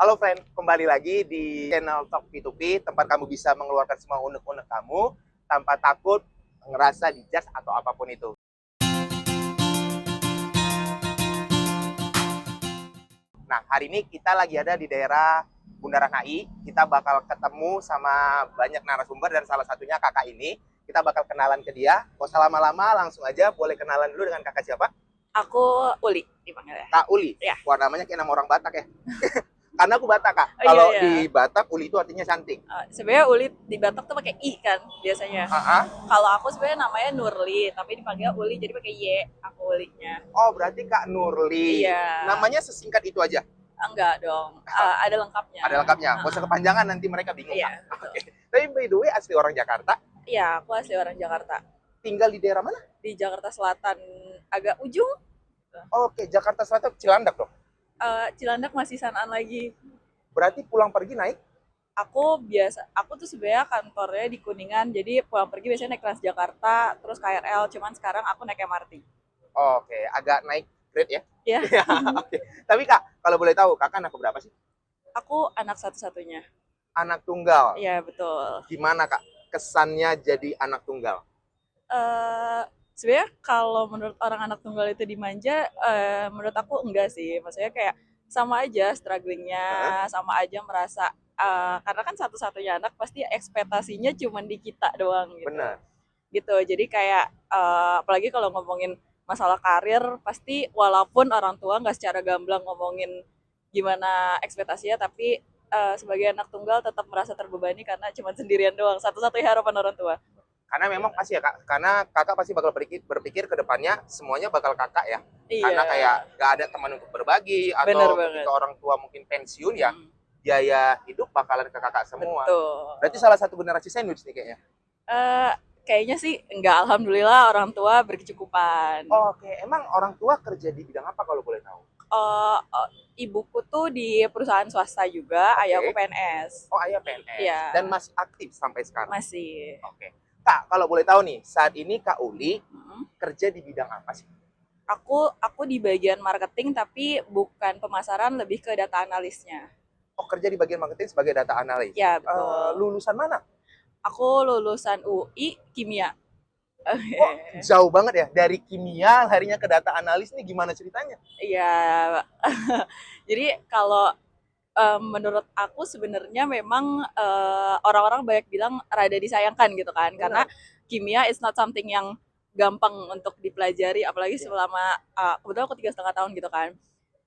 Halo friend, kembali lagi di channel Talk P2P, tempat kamu bisa mengeluarkan semua unek-unek kamu tanpa takut ngerasa dijudge atau apapun itu. Nah, hari ini kita lagi ada di daerah Bundaran HI. Kita bakal ketemu sama banyak narasumber dan salah satunya kakak ini. Kita bakal kenalan ke dia. Gak usah lama-lama, langsung aja boleh kenalan dulu dengan kakak siapa? Aku Uli dipanggilnya. Kak Uli. Ya. Wah, namanya kayak nama orang Batak ya. Karena aku Batak, Kak. Oh, Kalau iya. di Batak, Uli itu artinya cantik. Sebenarnya Uli di Batak tuh pakai I kan biasanya. Kalau aku sebenarnya namanya Nurli, tapi dipanggil Uli jadi pakai Y. Aku Ulinya. Oh, berarti Kak Nurli. Iya. Namanya sesingkat itu aja? Enggak dong. Ada lengkapnya. Ada lengkapnya. Gak usah kepanjangan, nanti mereka bingung. Iya. Oke. Tapi by the way, asli orang Jakarta. Iya, aku asli orang Jakarta. Tinggal di daerah mana? Di Jakarta Selatan, agak ujung. Oke, Jakarta Selatan, Cilandak dong. Cilandak masih sanaan lagi. Berarti pulang pergi naik? Aku tuh sebenarnya kantornya di Kuningan, jadi pulang pergi biasanya naik Transjakarta, terus KRL, cuman sekarang aku naik MRT. Oke, agak naik grade ya? Iya. Oke. Tapi Kak, kalau boleh tahu, Kakak anak berapa sih? Aku anak satu-satunya. Anak tunggal. Iya, betul. Gimana Kak kesannya jadi anak tunggal? Sebenarnya kalau menurut orang anak tunggal itu dimanja, menurut aku enggak sih. Maksudnya kayak sama aja strugglingnya, sama aja merasa karena kan satu-satunya anak pasti ekspektasinya cuma di kita doang gitu. Benar. Gitu. Jadi kayak apalagi kalau ngomongin masalah karir, pasti walaupun orang tua nggak secara gamblang ngomongin gimana ekspektasinya, tapi sebagai anak tunggal tetap merasa terbebani karena cuma sendirian doang. Satu-satunya harapan orang tua. Karena memang pasti ya Kak, karena Kakak pasti bakal berpikir ke depannya semuanya bakal Kakak ya. Iya. Karena kayak gak ada teman untuk berbagi, atau Bener ketika banget. orang tua mungkin pensiun ya, biaya hidup bakalan ke Kakak semua. Betul. Berarti salah satu generasi sandwich nih kayaknya. Kayaknya sih enggak, alhamdulillah orang tua berkecukupan. Oke, emang orang tua kerja di bidang apa kalau boleh tahu? Ibuku tuh di perusahaan swasta juga, Oke. ayahku PNS. Oh, ayah PNS. Iya. Dan masih aktif sampai sekarang? Masih. Oke. Kak, kalau boleh tahu nih, saat ini Kak Uli kerja di bidang apa sih? Aku di bagian marketing tapi bukan pemasaran, lebih ke data analisnya. Oh, kerja di bagian marketing sebagai data analis. Ya, betul. Lulusan mana? Aku lulusan UI kimia. Kok jauh banget ya dari kimia larinya ke data analis nih, gimana ceritanya? Iya. Jadi kalau menurut aku sebenarnya memang orang-orang banyak bilang rada disayangkan gitu kan, karena kimia is not something yang gampang untuk dipelajari, apalagi selama kebetulan aku 3,5 tahun gitu kan.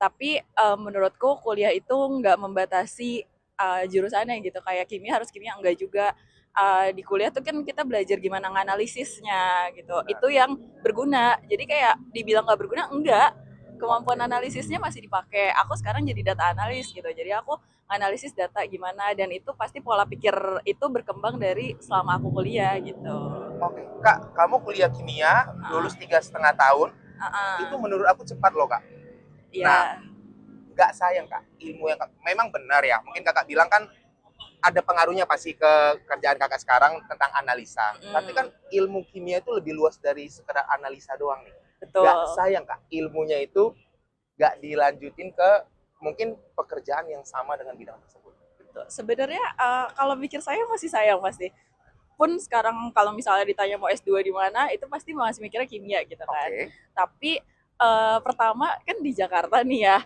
Tapi menurutku kuliah itu nggak membatasi jurusannya gitu, kayak kimia harus kimia, enggak juga. Di kuliah tuh kan kita belajar gimana nganalisisnya gitu. Itu yang berguna. Jadi kayak dibilang nggak berguna, enggak. Kemampuan analisisnya masih dipakai. Aku sekarang jadi data analis gitu. Jadi aku analisis data gimana, dan itu pasti pola pikir itu berkembang dari selama aku kuliah gitu. Oke, Kak, kamu kuliah kimia, lulus 3,5 tahun. Itu menurut aku cepat loh, Kak. Iya. Nah, nggak sayang, Kak, ilmu yang memang benar ya. Mungkin Kakak bilang kan ada pengaruhnya pasti ke kerjaan Kakak sekarang tentang analisa. Tapi kan ilmu kimia itu lebih luas dari sekedar analisa doang nih. Betul. Nggak sayang, Kak, ilmunya itu nggak dilanjutin ke mungkin pekerjaan yang sama dengan bidang tersebut. Sebenarnya kalau mikir saya masih sayang pasti. Pun sekarang kalau misalnya ditanya mau S2 di mana, itu pasti masih mikirnya kimia gitu kan. Oke. Tapi pertama kan di Jakarta nih ya.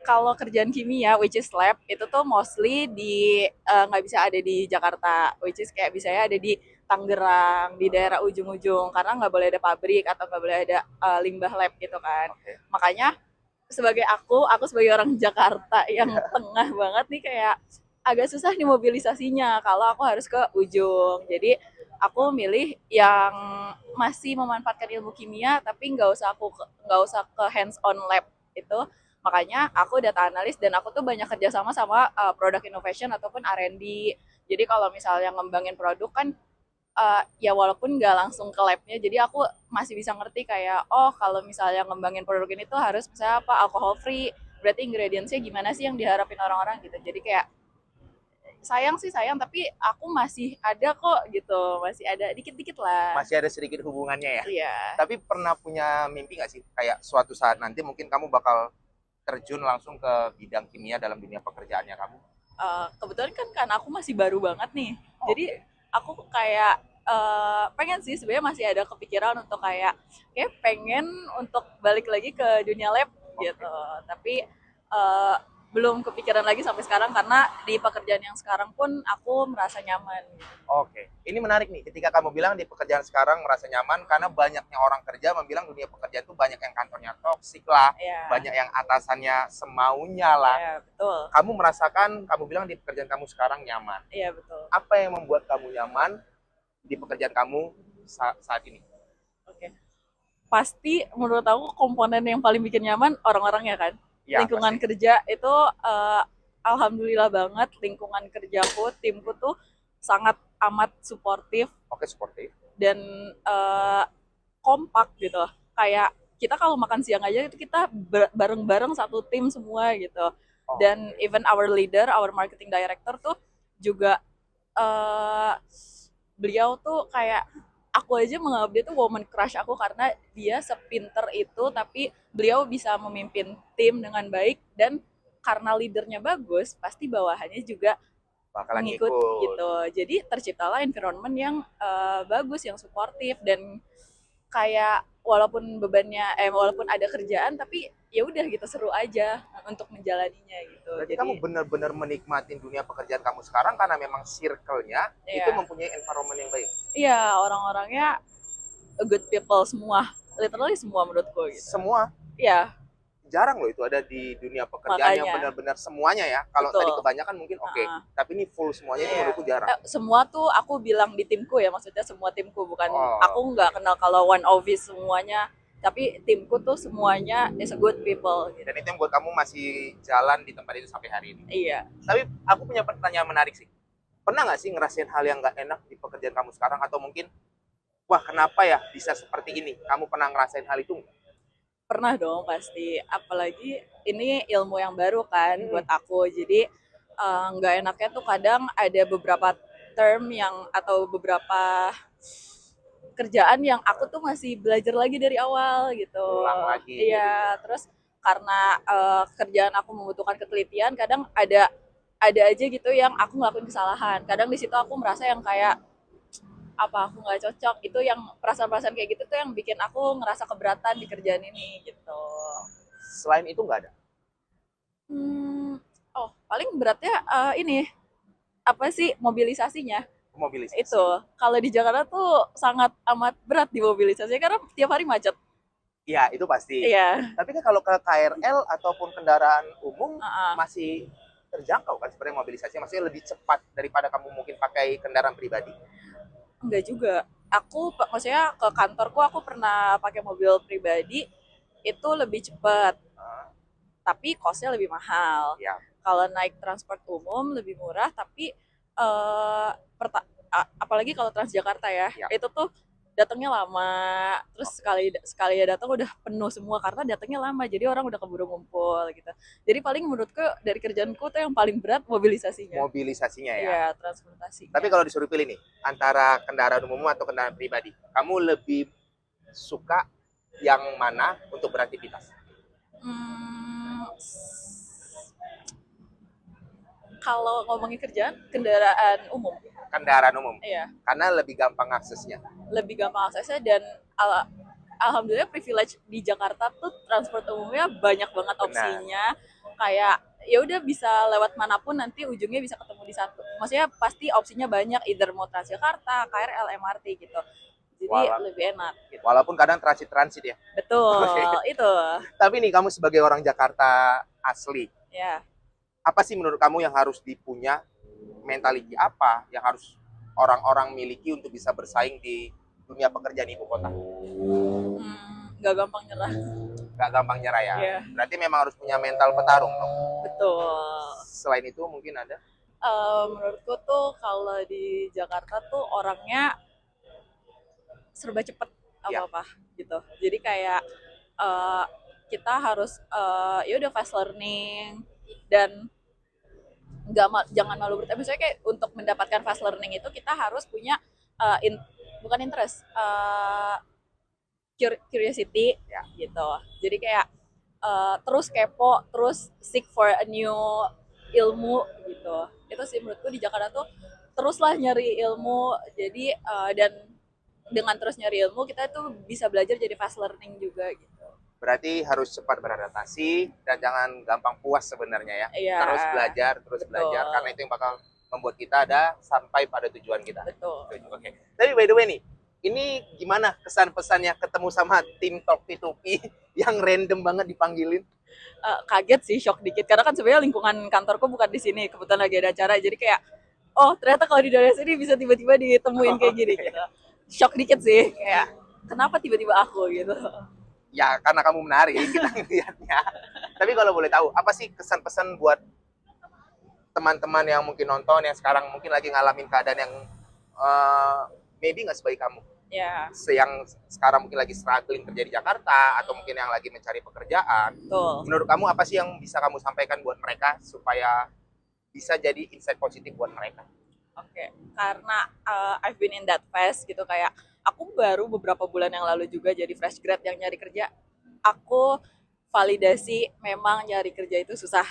Kalau kerjaan kimia, which is lab, itu tuh mostly nggak bisa ada di Jakarta, which is kayak biasanya ada di Tangerang, di daerah ujung-ujung, karena nggak boleh ada pabrik atau nggak boleh ada limbah lab gitu kan. Makanya sebagai aku sebagai orang Jakarta yang tengah banget nih, kayak agak susah nih mobilisasinya kalau aku harus ke ujung. Jadi aku milih yang masih memanfaatkan ilmu kimia tapi nggak usah ke hands on lab itu. Makanya aku data analis, dan aku tuh banyak kerjasama sama product innovation ataupun R&D. Jadi kalau misalnya ngembangin produk kan ya walaupun nggak langsung ke labnya, jadi aku masih bisa ngerti kayak, oh kalau misalnya ngembangin produk ini tuh harus misalnya apa, alcohol free, berarti ingredientsnya gimana sih yang diharapin orang-orang gitu. Jadi kayak sayang, tapi aku masih ada kok gitu, masih ada dikit-dikit lah. Masih ada sedikit hubungannya ya. Iya. Tapi pernah punya mimpi nggak sih kayak suatu saat nanti mungkin kamu bakal terjun langsung ke bidang kimia dalam dunia pekerjaannya kamu? Kebetulan kan karena aku masih baru banget nih, jadi Oke. aku kayak pengen sih sebenarnya masih ada kepikiran untuk kayak pengen untuk balik lagi ke dunia lab Oke. gitu, tapi uh, belum kepikiran lagi sampai sekarang karena di pekerjaan yang sekarang pun aku merasa nyaman. Oke, ini menarik nih. Ketika kamu bilang di pekerjaan sekarang merasa nyaman, karena banyaknya orang kerja membilang dunia pekerjaan itu banyak yang kantornya toksik lah, Ya, banyak yang atasannya semaunya lah. ya betul, Kamu merasakan, kamu bilang di pekerjaan kamu sekarang nyaman. iya betul. Apa yang membuat kamu nyaman di pekerjaan kamu saat ini? Oke, pasti menurut aku komponen yang paling bikin nyaman orang-orangnya kan. Ya, Lingkungan pasti. kerja itu alhamdulillah banget, lingkungan kerjaku, timku tuh sangat amat suportif Oke, sportif. dan kompak gitu. Kayak kita kalau makan siang aja itu kita bareng-bareng satu tim semua gitu. Dan Oke. even our leader, our marketing director tuh juga eh beliau tuh kayak aku aja menganggap dia tuh woman crush aku karena dia sepinter itu tapi beliau bisa memimpin tim dengan baik dan karena leadernya bagus pasti bawahannya juga Bakalan mengikut ngikut. gitu. Jadi terciptalah environment yang bagus, yang suportif dan kayak walaupun ada kerjaan tapi ya udah gitu seru aja untuk menjalaninya gitu. Berarti Jadi kamu benar-benar menikmati dunia pekerjaan kamu sekarang karena memang circle-nya itu ya mempunyai environment yang baik. iya orang-orangnya a good people semua, literally semua menurutku gitu. Semua. Iya, Jarang loh itu ada di dunia pekerjaan yang makanya benar-benar semuanya ya. Kalau tadi betul. kebanyakan mungkin oke, Uh, tapi ini full semuanya itu iya. menurutku jarang. Semua tuh aku bilang di timku ya, maksudnya semua timku bukan aku Oh, nggak kenal kalau one office semuanya, tapi timku tuh semuanya is a good people gitu. dan itu yang buat kamu masih jalan di tempat itu sampai hari ini. Iya. Tapi aku punya pertanyaan menarik sih. Pernah nggak sih ngerasain hal yang nggak enak di pekerjaan kamu sekarang atau mungkin wah kenapa ya bisa seperti ini? Kamu pernah ngerasain hal itu nggak? Pernah dong pasti, apalagi ini ilmu yang baru kan Hmm. buat aku. Jadi nggak enaknya tuh kadang ada beberapa term yang atau beberapa kerjaan yang aku tuh masih belajar lagi dari awal gitu. Ulang lagi. Iya, terus karena kerjaan aku membutuhkan ketelitian, kadang ada aja gitu yang aku ngelakuin kesalahan. Kadang di situ aku merasa yang kayak apa aku nggak cocok, itu yang perasaan-perasaan kayak gitu tuh yang bikin aku ngerasa keberatan di kerjaan ini gitu. Selain itu nggak ada Hmm, oh paling beratnya ini apa sih mobilisasinya mobilisasi. itu. Kalau di Jakarta tuh sangat amat berat di mobilisasinya karena tiap hari macet. Iya, itu pasti. Iya. Tapi kan kalau ke KRL ataupun kendaraan umum Uh-uh. masih terjangkau kan sebenarnya mobilisasinya masih lebih cepat daripada kamu mungkin pakai kendaraan pribadi. Enggak juga. Maksudnya ke kantorku aku pernah pakai mobil pribadi itu lebih cepat, Ah, tapi costnya lebih mahal. ya, Kalau naik transport umum lebih murah, tapi eh, apalagi kalau Transjakarta ya, ya. itu tuh datangnya lama. Terus Oke. sekali sekali ya datang udah penuh semua karena datangnya lama, jadi orang udah keburu ngumpul gitu. Jadi paling menurutku dari kerjaanku tuh yang paling berat mobilisasinya. Mobilisasinya ya. Iya, Tapi transportasinya. kalau disuruh pilih nih antara kendaraan umum atau kendaraan pribadi, kamu lebih suka yang mana untuk beraktivitas? Hmm, kalau ngomongin kerjaan, kendaraan umum. Kendaraan umum, Iya, karena lebih gampang aksesnya. lebih gampang aksesnya dan alhamdulillah privilege di Jakarta tuh transport umumnya banyak banget Benar. opsinya. Kayak ya udah bisa lewat manapun nanti ujungnya bisa ketemu di satu. Maksudnya pasti opsinya banyak, either mau Transjakarta, KRL, MRT gitu. Jadi Wala- lebih enak. Gitu. Walaupun kadang transit-transit ya. Betul, Oke. itu. Tapi nih kamu sebagai orang Jakarta asli, Ya. apa sih menurut kamu yang harus dipunya, mentality apa yang harus orang-orang miliki untuk bisa bersaing di dunia pekerjaan ibu kota? Nggak gampang nyerah. Gak gampang nyerah ya. Iya, Berarti memang harus punya mental petarung dong. betul. Selain itu mungkin ada? Menurutku tuh kalau di Jakarta tuh orangnya serba cepet Ya, apa-apa gitu. Jadi kayak eh, kita harus ya udah fast learning dan jangan malu bertanya. Misalnya kayak untuk mendapatkan fast learning itu kita harus punya bukan interest, curiosity ya. gitu. Jadi kayak terus kepo, terus seek for a new ilmu gitu. Itu sih menurutku di Jakarta tuh teruslah nyari ilmu. Jadi dan dengan terus nyari ilmu kita tuh bisa belajar jadi fast learning juga gitu. Berarti harus cepat beradaptasi dan jangan gampang puas sebenarnya ya. Iya, Terus betul. belajar karena itu yang bakal membuat kita ada sampai pada tujuan kita. Betul. Oke. Tapi by the way nih, ini gimana kesan-pesannya ketemu sama tim Talk P2P yang random banget dipanggilin? Kaget sih, shock dikit karena kan sebenarnya lingkungan kantorku bukan di sini, kebetulan lagi ada acara jadi kayak oh ternyata kalau di daerah sini bisa tiba-tiba ditemuin kayak gini gitu. Shock dikit sih, kayak kenapa tiba-tiba aku gitu. Ya karena kamu menarik kita ngeliatnya. Tapi kalau boleh tahu, apa sih kesan-pesan buat teman-teman yang mungkin nonton yang sekarang mungkin lagi ngalamin keadaan yang maybe nggak sebaik kamu? Ya, Yang sekarang mungkin lagi struggling kerja di Jakarta atau mungkin yang lagi mencari pekerjaan. betul. Menurut kamu apa sih yang bisa kamu sampaikan buat mereka supaya bisa jadi insight positif buat mereka? Oke, karena I've been in that phase gitu, kayak aku baru beberapa bulan yang lalu juga jadi fresh grad yang nyari kerja. Aku validasi memang nyari kerja itu susah,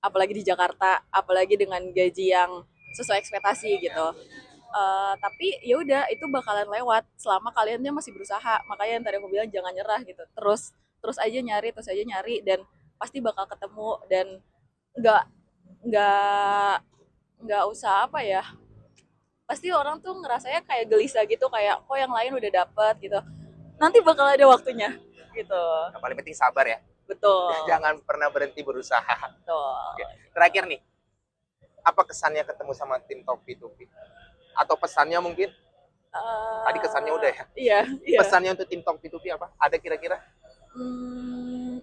apalagi di Jakarta, apalagi dengan gaji yang sesuai ekspektasi gitu. Tapi ya udah itu bakalan lewat selama kaliannya masih berusaha. Makanya yang tadi aku bilang jangan nyerah gitu. Terus terus aja nyari dan pasti bakal ketemu. Dan nggak nggak nggak usah apa ya, pasti orang tuh ngerasanya kayak gelisah gitu, kayak kok yang lain udah dapet gitu, nanti bakal ada waktunya gitu. Yang paling penting sabar ya. Betul, Jangan pernah berhenti berusaha. betul. Oke. Terakhir nih, apa kesannya ketemu sama tim Talk P2P? Atau pesannya mungkin? Tadi kesannya udah ya. Iya, iya. Pesannya untuk tim Talk P2P apa? Ada kira-kira? Hmm,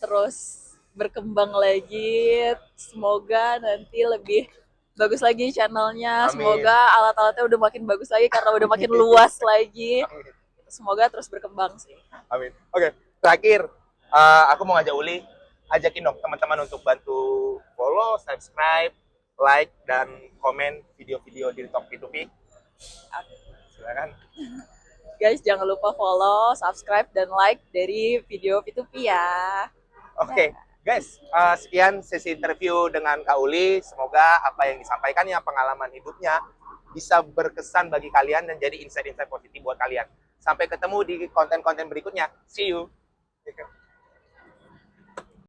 terus berkembang lagi, semoga nanti lebih bagus lagi channelnya, Amin. semoga alat-alatnya udah makin bagus lagi karena udah makin luas lagi, Amin. semoga terus berkembang sih. Amin. Oke, terakhir aku mau ngajak Uli, ajakin dong teman-teman untuk bantu follow, subscribe, like, dan komen video-video di Talk P2P. Silakan. Guys, jangan lupa follow, subscribe, dan like dari video P2P ya. Oke, guys, sekian sesi interview dengan Kak Uli. Semoga apa yang disampaikannya, pengalaman hidupnya, bisa berkesan bagi kalian dan jadi insight-insight positif buat kalian. Sampai ketemu di konten-konten berikutnya. See you.